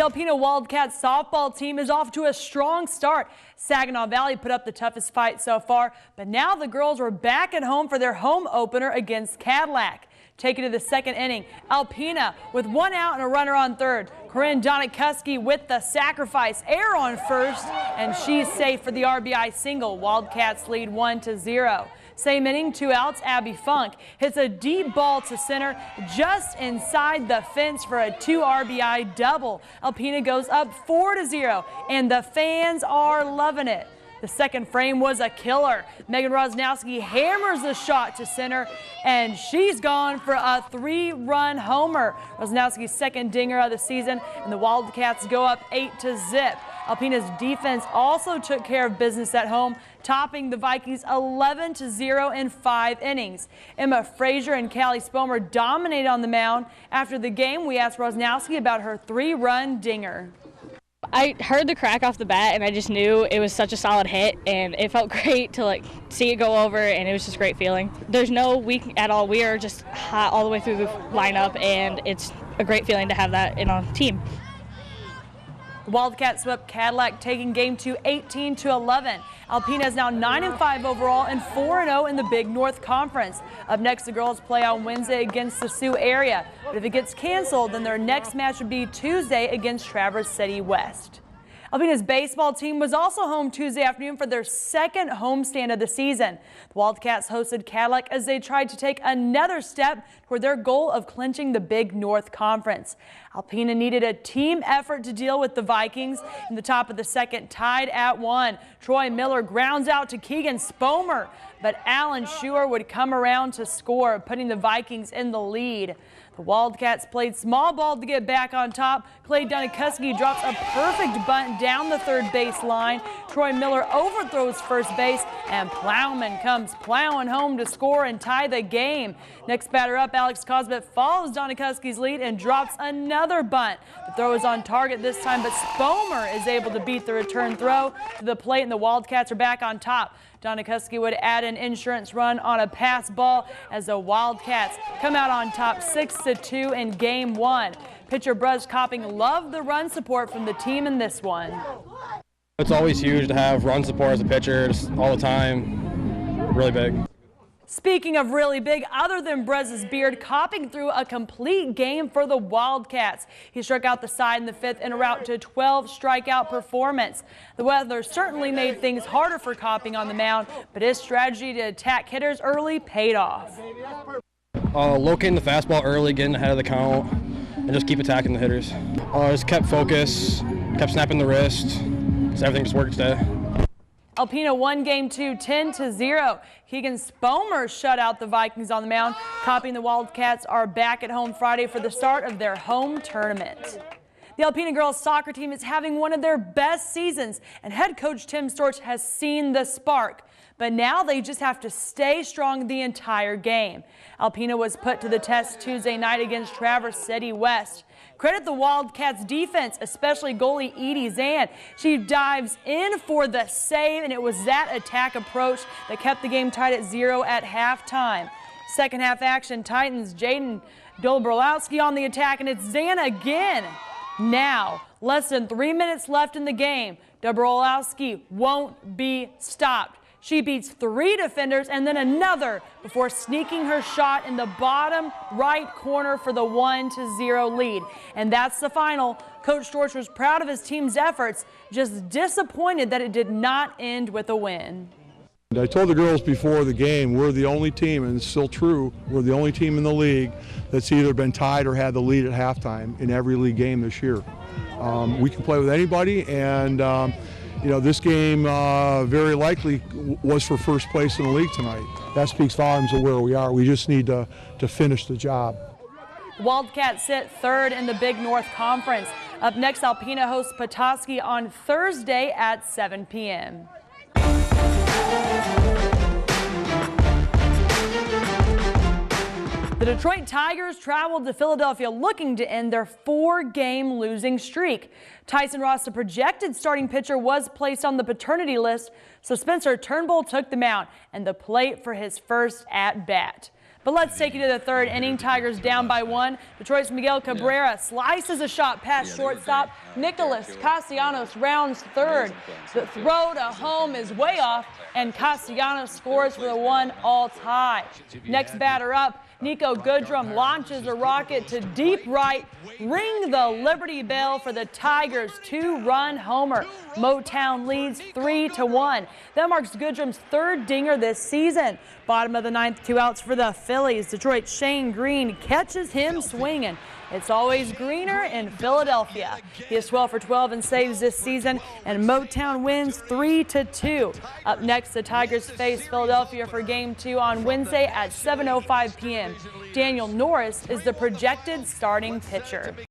Alpena Wildcats softball team is off to a strong start. Saginaw Valley put up the toughest fight so far, but now the girls are back at home for their home opener against Cadillac. Taken to the second inning, Alpena with one out and a runner on third. Corinne Donikuski with the sacrifice error on first, and she's safe for the RBI single. Wildcats lead 1-0. Same inning, 2 outs. Abby Funk hits a deep ball to center just inside the fence for a 2 RBI double. Alpena goes up 4-0, and the fans are loving it. The second frame was a killer. Megan Rosnowski hammers the shot to center, and she's gone for a 3-run homer. Rosnowski's second dinger of the season, and the Wildcats go up 8-0. Alpena's defense also took care of business at home, topping the Vikings 11-0 in 5 innings. Emma Frazier and Callie Spomer dominated on the mound. After the game, we asked Rosnowski about her 3-run dinger. I heard the crack off the bat, and I just knew it was such a solid hit, and it felt great to see it go over, and it was just a great feeling. There's no weak at all. We are just hot all the way through the lineup, and it's a great feeling to have that in our team. The Wildcats swept Cadillac, taking game 2 18-11. Alpena is now 9-5 overall and 4-0 in the Big North Conference. Up next, the girls play on Wednesday against the Sioux area. But if it gets canceled, then their next match would be Tuesday against Traverse City West. Alpena's baseball team was also home Tuesday afternoon for their second homestand of the season. The Wildcats hosted Cadillac as they tried to take another step toward their goal of clinching the Big North Conference. Alpena needed a team effort to deal with the Vikings. In the top of the second, tied at 1. Troy Miller grounds out to Keegan Spomer, but Alan Schuer would come around to score, putting the Vikings in the lead. The Wildcats played small ball to get back on top. Clay Donikuski drops a perfect bunt down the third base line. Troy Miller overthrows first base, and Plowman comes plowing home to score and tie the game. Next batter up, Alex Cosbett follows Donikuski's lead and drops another bunt. The throw is on target this time, but Spomer is able to beat the return throw to the plate, and the Wildcats are back on top. Donikuski would add an insurance run on a pass ball as the Wildcats come out on top 6-2 in game 1. Pitcher Bruz Copping loved the run support from the team in this one. It's always huge to have run support as a pitcher just all the time. Really big. Speaking of really big, other than Brez's beard, Copping threw a complete game for the Wildcats. He struck out the side in the 5th en route to a 12 strikeout performance. The weather certainly made things harder for Copping on the mound, but his strategy to attack hitters early paid off. Locating the fastball early, getting ahead of the count, and just keep attacking the hitters. Just kept focus, kept snapping the wrist, so everything just worked today. Alpena won game 2 10-0. Keegan Spomer shut out the Vikings on the mound. Copping the Wildcats are back at home Friday for the start of their home tournament. The Alpena girls soccer team is having one of their best seasons, and head coach Tim Storch has seen the spark. But now they just have to stay strong the entire game. Alpena was put to the test Tuesday night against Traverse City West. Credit the Wildcats defense, especially goalie Edie Zan. She dives in for the save, and it was that attack approach that kept the game tied at 0 at halftime. Second half action, Titans Jaden Dolbrowski on the attack, and it's Zan again. Now, less than 3 minutes left in the game. Dolbrowski won't be stopped. She beats 3 defenders and then another before sneaking her shot in the bottom right corner for the 1-0 lead. And that's the final. Coach Storch was proud of his team's efforts, just disappointed that it did not end with a win. I told the girls before the game, we're the only team, and it's still true, we're the only team in the league that's either been tied or had the lead at halftime in every league game this year. We can play with anybody, and you know, this game very likely was for first place in the league tonight. That speaks volumes of where we are. We just need to finish the job. Wildcats sit 3rd in the Big North Conference. Up next, Alpena hosts Petoskey on Thursday at 7 p.m. The Detroit Tigers traveled to Philadelphia looking to end their 4-game losing streak. Tyson Ross, the projected starting pitcher, was placed on the paternity list, so Spencer Turnbull took the mound and the plate for his first at-bat. But let's take you to the third inning. Tigers down by 1. Detroit's Miguel Cabrera slices a shot past shortstop. Nicholas Castellanos rounds third. The throw to home is way off, and Castellanos scores for the 1-all tie. Next batter up, Nico Goodrum launches a rocket to deep right. Ring the Liberty Bell for the Tigers' 2-run homer. Motown leads 3-1. That marks Goodrum's third dinger this season. Bottom of the ninth, 2 outs for the Phillies. Detroit's Shane Green catches him swinging. It's always greener in Philadelphia. He is 12 for 12 in saves this season, and Motown wins 3-2. Up next, the Tigers face Philadelphia for Game 2 on Wednesday at 7:05 p.m. Daniel Norris is the projected starting pitcher.